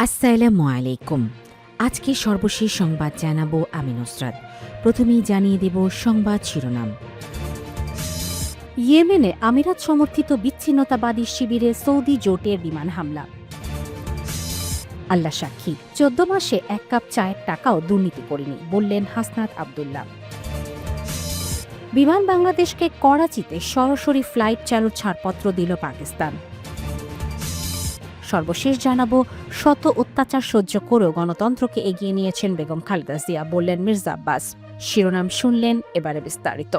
আসসালামু আলাইকুম। আজকে সর্বশেষ সংবাদ জানাবো আমি নুসরাত। প্রথমেই জানিয়ে দেব সংবাদ শিরোনাম। ইয়েমেনে আমিরাত সমর্থিত বিচ্ছিন্নতাবাদী শিবিরে সৌদি জোটের বিমান হামলা। আল্লাহ সাক্ষী, ১৪ মাসে ১ কাপ চায়ের টাকাও দুর্নীতি করিনি বললেন হাসনাত আবদুল্লাহ। বিমান বাংলাদেশকে করাচিতে সরাসরি ফ্লাইট চালুর ছাড়পত্র দিল পাকিস্তান। সর্বশেষ জানাবো, শত অত্যাচার সহ্য করেও গণতন্ত্রকে এগিয়ে নিয়েছেন বেগম খালেদা জিয়া বললেন মির্জা আব্বাস। শিরোনাম শুনলেন, এবারে বিস্তারিত।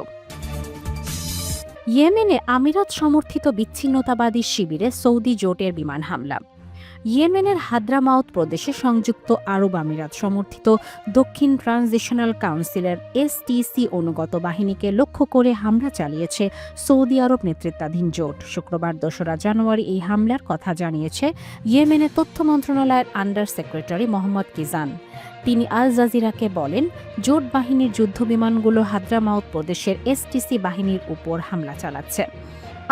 ইয়েমেনে আমিরাত সমর্থিত বিচ্ছিন্নতাবাদী শিবিরে সৌদি জোটের বিমান হামলা। ইয়েমেনের হাদ্রামাউত প্রদেশে সংযুক্ত আরব আমিরাত সমর্থিত দক্ষিণ ট্রানজিশনাল কাউন্সিলের এসটিসি অনুগত বাহিনীকে লক্ষ্য করে হামলা চালিয়েছে সৌদি আরব নেতৃত্বাধীন জোট। শুক্রবার ২রা জানুয়ারি এই হামলার কথা জানিয়েছে ইয়েমেনের তথ্য মন্ত্রণালয়ের আন্ডার সেক্রেটারি মোহাম্মদ কিজান। তিনি আল জাজিরাকে বলেন, জোট বাহিনীর যুদ্ধবিমানগুলো হাদ্রামাউত প্রদেশের এসটিসি বাহিনীর উপর হামলা চালাচ্ছে।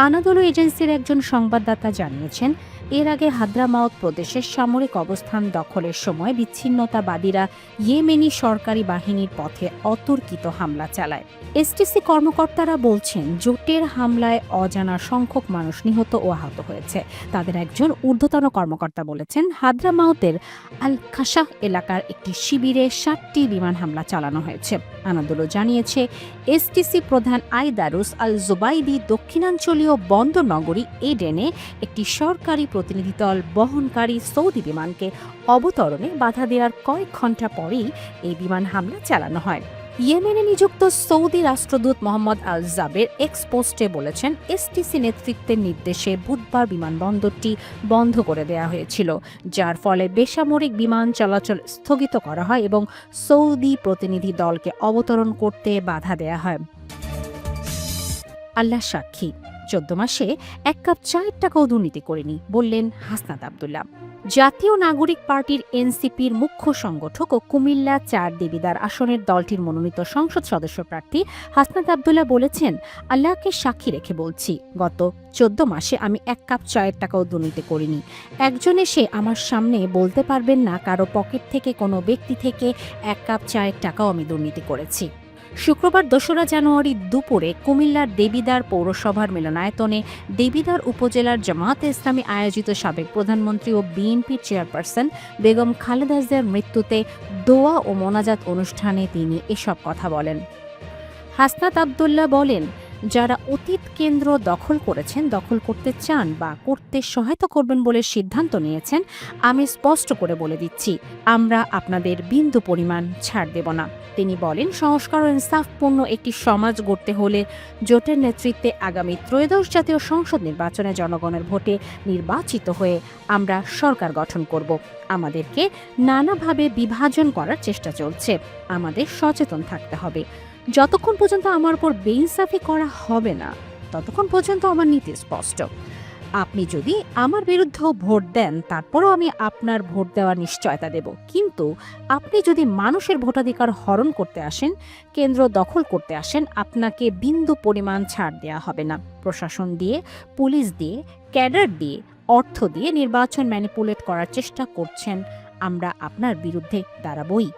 আনাদোলু এজেন্সির একজন সংবাদদাতা জানিয়েছেন, এর আগে হাদ্রামাউত প্রদেশের সামরিক অবস্থান দখলের সময় বিচ্ছিন্নতাবাদীরা ইয়েমেনি সরকারি বাহিনীর পথে অতর্কিত হামলা চালায়। এসটিসি কর্মকর্তারা বলছেন, জোটের হামলায় অজানা সংখ্যক মানুষ নিহত ও আহত হয়েছে। তাদের একজন ঊর্ধ্বতন কর্মকর্তা বলেছেন, হাদ্রামাউতের আল খাসাহ এলাকার একটি শিবিরে ৭টি বিমান হামলা চালানো হয়েছে। আনাদোলু জানিয়েছে, এসটিসি প্রধান আইদারুস আল জুবাইদি দক্ষিণাঞ্চলীয় বন্দর নগরী এডেনে একটি সরকারি প্রতিনিধি দল বহনকারী সৌদি বিমানকে অবতরণে বাধা দেওয়ার কয়েক ঘণ্টা পরেই এই বিমান হামলা চালানো হয়। ইয়েমেনে নিযুক্ত সৌদি রাষ্ট্রদূত মোহাম্মদ আল জাবের এক্স পোস্টে বলেছেন, এসটিসি নেতৃত্বের নির্দেশে বুধবার বিমানবন্দরটি বন্ধ করে দেওয়া হয়েছিল, যার ফলে বেসামরিক বিমান চলাচল স্থগিত করা হয় এবং সৌদি প্রতিনিধি দলকে অবতরণ করতে বাধা দেওয়া হয়। আল্লাহ সাক্ষী, ১৪ মাসে ১ কাপ চায়ের টাকাও দুর্নীতি করেনি বললেন হাসনাত আবদুল্লাহ। জাতীয় নাগরিক পার্টির এনসিপির মুখ্য সংগঠক ও কুমিল্লা ৪ দেবিদার আসনের দলটির মনোনীত সংসদ সদস্য প্রার্থী হাসনাত আবদুল্লাহ বলেছেন, আল্লাহকে সাক্ষী রেখে বলছি, গত ১৪ মাসে আমি ১ কাপ চায়ের টাকাও দুর্নীতি করিনি। একজন এসে আমার সামনে বলতে পারবেন না কারো পকেট থেকে কোনো ব্যক্তি থেকে ১ কাপ চায়ের টাকাও আমি দুর্নীতি করেছি। শুক্রবার ২রা জানুয়ারি দুপুরে কুমিল্লার দেবিদার পৌরসভার মিলনায়তনে দেবিদার উপজেলার জামায়াতে ইসলামী আয়োজিত সাবেক প্রধানমন্ত্রী ও বিএনপির চেয়ারপারসন বেগম খালেদা জিয়ার মৃত্যুতে দোয়া ও মোনাজাত অনুষ্ঠানে তিনি এসব কথা বলেন। হাসনাত আবদুল্লাহ বলেন, যারা অতীত কেন্দ্র দখল করেছেন, দখল করতে চান বা করতে সহায়তা করবেন বলে সিদ্ধান্ত নিয়েছেন, আমি স্পষ্ট করে বলে দিচ্ছি, আমরা আপনাদের বিন্দু পরিমাণ ছাড় দেব না। তিনি বলেন, সংস্কার ও ইনসাফপূর্ণ একটি সমাজ গড়তে হলে জোটের নেতৃত্বে আগামী ত্রয়োদশ জাতীয় সংসদ নির্বাচনে জনগণের ভোটে নির্বাচিত হয়ে আমরা সরকার গঠন করব। আমাদেরকে নানাভাবে বিভাজন করার চেষ্টা চলছে, আমাদের সচেতন থাকতে হবে। যতক্ষণ পর্যন্ত আমার উপর বেইনসাফি করা হবে না, ততক্ষণ পর্যন্ত আমার নীতি স্পষ্ট। আপনি যদি আমার বিরুদ্ধে ভোট দেন, তারপরও আমি আপনার ভোট দেওয়ার নিশ্চয়তা দেব। কিন্তু আপনি যদি মানুষের ভোটাধিকার হরণ করতে আসেন, কেন্দ্র দখল করতে আসেন, আপনাকে বিন্দু পরিমাণ ছাড় দেওয়া হবে না। প্রশাসন দিয়ে, পুলিশ দিয়ে, ক্যাডার দিয়ে, অর্থ দিয়ে নির্বাচন ম্যানিপুলেট করার চেষ্টা করছেন, আমরা আপনার বিরুদ্ধে দাঁড়াবই।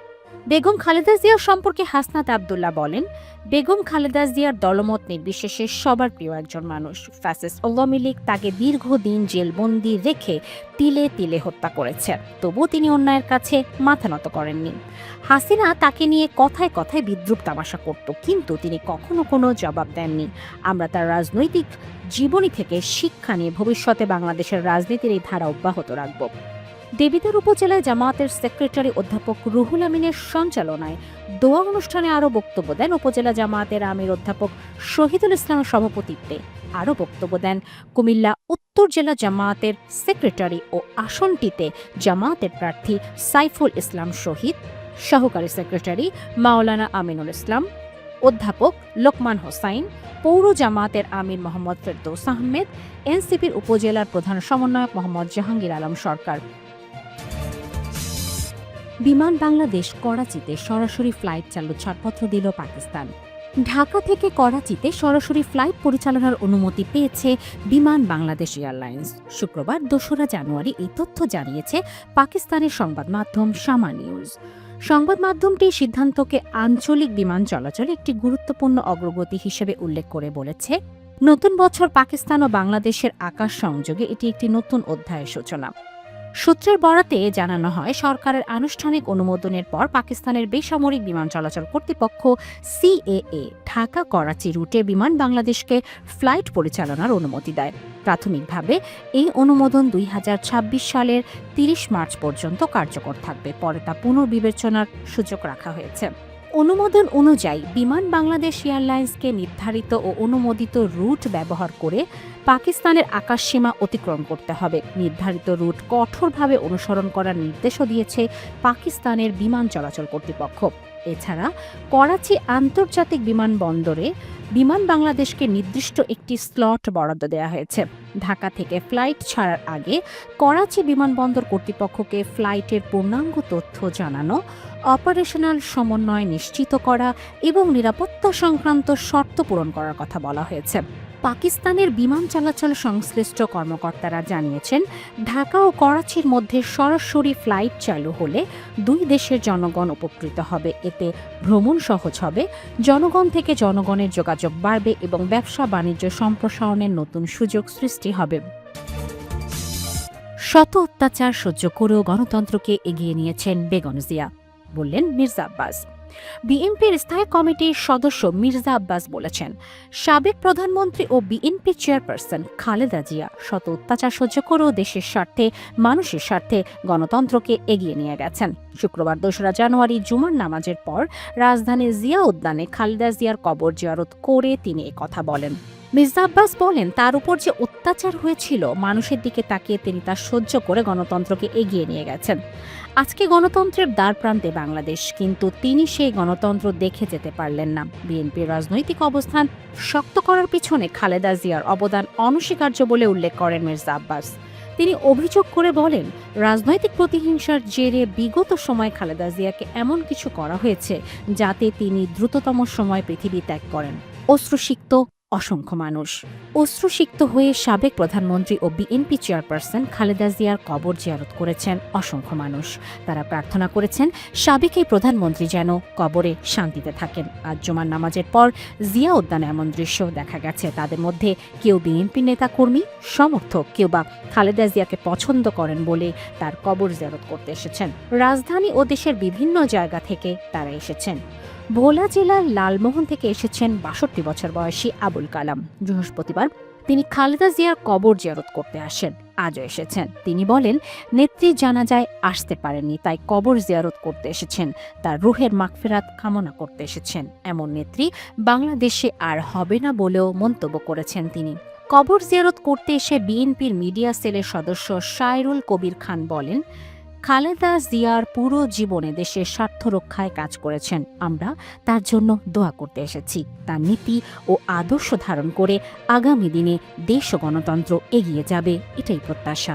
বেগম খালেদা জিয়া সম্পর্কে হাসনাত আবদুল্লাহ বলেন, বেগম খালেদা জিয়ার দলমত নির্বিশেষে সবার প্রিয় একজন মানুষ। ফ্যাসিস্ট আওয়ামী লীগ তাকে দীর্ঘদিন জেলবন্দি রেখে তিলে তিলে হত্যা করেছে, তবুও তিনি অন্যায়ের কাছে মাথা নত করেননি। হাসিনা তাকে নিয়ে কথায় কথায় বিদ্রূপ তামাশা করত, কিন্তু তিনি কখনো কোনো জবাব দেননি। আমরা তার রাজনৈতিক জীবনী থেকে শিক্ষা নিয়ে ভবিষ্যতে বাংলাদেশের রাজনীতির এই ধারা অব্যাহত রাখব। দেবিদার উপজেলায় জামায়াতের সেক্রেটারি অধ্যাপক রুহুল আমিনের সঞ্চালনায় দোয়া অনুষ্ঠানে আরও বক্তব্য দেন উপজেলা জামায়াতের আমির অধ্যাপক শহীদুল ইসলামের সভাপতিত্বে। আরও বক্তব্য দেন কুমিল্লা উত্তর জেলা জামায়াতের সেক্রেটারি ও আসনটিতে জামায়াতের প্রার্থী সাইফুল ইসলাম শহীদ, সহকারী সেক্রেটারি মাওলানা আমিনুল ইসলাম, অধ্যাপক লোকমান হোসাইন, পৌর জামায়াতের আমির মোহাম্মদ ফেরদৌস আহমেদ, এনসিপির উপজেলার প্রধান সমন্বয়ক মোহাম্মদ জাহাঙ্গীর আলম সরকার। বিমান বাংলাদেশ করাচিতে সরাসরি ফ্লাইট চালুর ছাড়পত্র দিল পাকিস্তান। ঢাকা থেকে করাচিতে সরাসরি ফ্লাইট পরিচালনার অনুমতি পেয়েছে বিমান বাংলাদেশ এয়ারলাইন্স। শুক্রবার ২রা জানুয়ারি এই তথ্য জানিয়েছে পাকিস্তানের সংবাদ মাধ্যম শামা নিউজ। সংবাদ মাধ্যমটি সিদ্ধান্তকে আঞ্চলিক বিমান চলাচলে একটি গুরুত্বপূর্ণ অগ্রগতি হিসেবে উল্লেখ করে বলেছে, নতুন বছর পাকিস্তান ও বাংলাদেশের আকাশ সংযোগে এটি একটি নতুন অধ্যায়ের সূচনা। সূত্রের বরাতে জানানো হয়, সরকারের আনুষ্ঠানিক অনুমোদনের পর পাকিস্তানের বেসামরিক বিমান চলাচল কর্তৃপক্ষ সিএএ ঢাকা করাচি রুটে বিমান বাংলাদেশকে ফ্লাইট পরিচালনার অনুমতি দেয়। প্রাথমিকভাবে এই অনুমোদন ২০২৬ সালের ৩০ মার্চ পর্যন্ত কার্যকর থাকবে, পরে তা পুনর্বিবেচনার সুযোগ রাখা হয়েছে। অনুমোদন অনুযায়ী বিমান বাংলাদেশ এয়ারলাইন্সকে নির্ধারিত ও অনুমোদিত রুট ব্যবহার করে পাকিস্তানের আকাশসীমা অতিক্রম করতে হবে। নির্ধারিত রুট কঠোরভাবে অনুসরণ করার নির্দেশও দিয়েছে পাকিস্তানের বিমান চলাচল কর্তৃপক্ষ। এছাড়া করাচি আন্তর্জাতিক বিমানবন্দরে বিমান বাংলাদেশকে নির্দিষ্ট একটি স্লট বরাদ্দ দেওয়া হয়েছে। ঢাকা থেকে ফ্লাইট ছাড়ার আগে করাচি বিমানবন্দর কর্তৃপক্ষকে ফ্লাইটের পূর্ণাঙ্গ তথ্য জানানো, অপারেশনাল সমন্বয় নিশ্চিত করা এবং নিরাপত্তা সংক্রান্ত শর্ত পূরণ করার কথা বলা হয়েছে। পাকিস্তানের বিমান চলাচল সংশ্লিষ্ট কর্মকর্তারা জানিয়েছেন, ঢাকা ও করাচির মধ্যে সরাসরি ফ্লাইট চালু হলে দুই দেশের জনগণ উপকৃত হবে। এতে ভ্রমণ সহজ হবে, জনগণ থেকে জনগণের যোগাযোগ বাড়বে এবং ব্যবসা বাণিজ্য সম্প্রসারণের নতুন সুযোগ সৃষ্টি হবে। শত অত্যাচার সহ্য করেও গণতন্ত্রকে এগিয়ে নিয়েছেন বেগম জিয়া, বললেন মির্জা আব্বাস। বিএনপির স্থায়ী কমিটির সদস্য মির্জা আব্বাস বলেছেন, সাবেক প্রধানমন্ত্রী ও বিএনপি চেয়ারপারসন খালেদা জিয়া শত অত্যাচার সহ্য করেও দেশের স্বার্থে, মানুষের স্বার্থে গণতন্ত্রকে এগিয়ে নিয়ে গেছেন। শুক্রবার ২রা জানুয়ারি জুমার নামাজের পর রাজধানীর জিয়া উদ্যানে খালেদা জিয়ার কবর জিয়ারত করে তিনি একথা বলেন। মির্জা আব্বাস বলেন, তার উপর যে অত্যাচার হয়েছিল, মানুষের দিকে তাকিয়ে তিনি তা সহ্য করে গণতন্ত্রকে এগিয়ে নিয়ে গেছেন। আজকে গণতন্ত্রের দ্বারপ্রান্তে বাংলাদেশ, কিন্তু তিনি সেই গণতন্ত্র দেখে যেতে পারলেন না। বিএনপির রাজনৈতিক অবস্থান শক্ত করার পিছনে খালেদা জিয়ার অবদান অনস্বীকার্য বলে উল্লেখ করেন মির্জা আব্বাস। তিনি অভিযোগ করে বলেন, রাজনৈতিক প্রতিহিংসার জেরে বিগত সময় খালেদা জিয়াকে এমন কিছু করা হয়েছে যাতে তিনি দ্রুততম সময় পৃথিবী ত্যাগ করেন। অশ্রুসিক্ত অসংখ্য মানুষ। অশ্রুসিক্ত হয়ে সাবেক প্রধানমন্ত্রী ও বিএনপি চেয়ারপারসন খালেদা জিয়ার কবর জিয়ারত করেছেন অসংখ্য মানুষ। তারা প্রার্থনা করেছেন সাবেক এই প্রধানমন্ত্রী যেন কবরে শান্তিতে থাকেন। আজ জুমার নামাজের পর জিয়া উদ্যানে এমন দৃশ্য দেখা গেছে। তাদের মধ্যে কেউ বিএনপি নেতাকর্মী, সমর্থক, কেউ বা খালেদা জিয়াকে পছন্দ করেন বলে তার কবর জিয়ারত করতে এসেছেন। রাজধানী ও দেশের বিভিন্ন জায়গা থেকে তারা এসেছেন। ভোলা জেলার লালমোহন থেকে এসেছেন ৬২ বছর বয়সী আবুল কালাম। বৃহস্পতিবার তিনি খালেদা জিয়ার কবর জিয়ারত করতে আসেন, আজও এসেছেন। তিনি বলেন, নেত্রী জানাজায় আসতে পারেননি, তাই কবর জিয়ারত করতে এসেছেন, তার রুহের মাগফিরাত কামনা করতে এসেছেন। এমন নেত্রী বাংলাদেশে আর হবে না বলেও মন্তব্য করেছেন তিনি। কবর জিয়ারত করতে এসে বিএনপির মিডিয়া সেলের সদস্য শায়রুল কবির খান বলেন, খালেদা জিয়ার পুরো জীবনে দেশের স্বার্থ রক্ষায় কাজ করেছেন। আমরা তার জন্য দোয়া করতে এসেছি। তার নীতি ও আদর্শ ধারণ করে আগামী দিনে দেশ ও গণতন্ত্র এগিয়ে যাবে, এটাই প্রত্যাশা।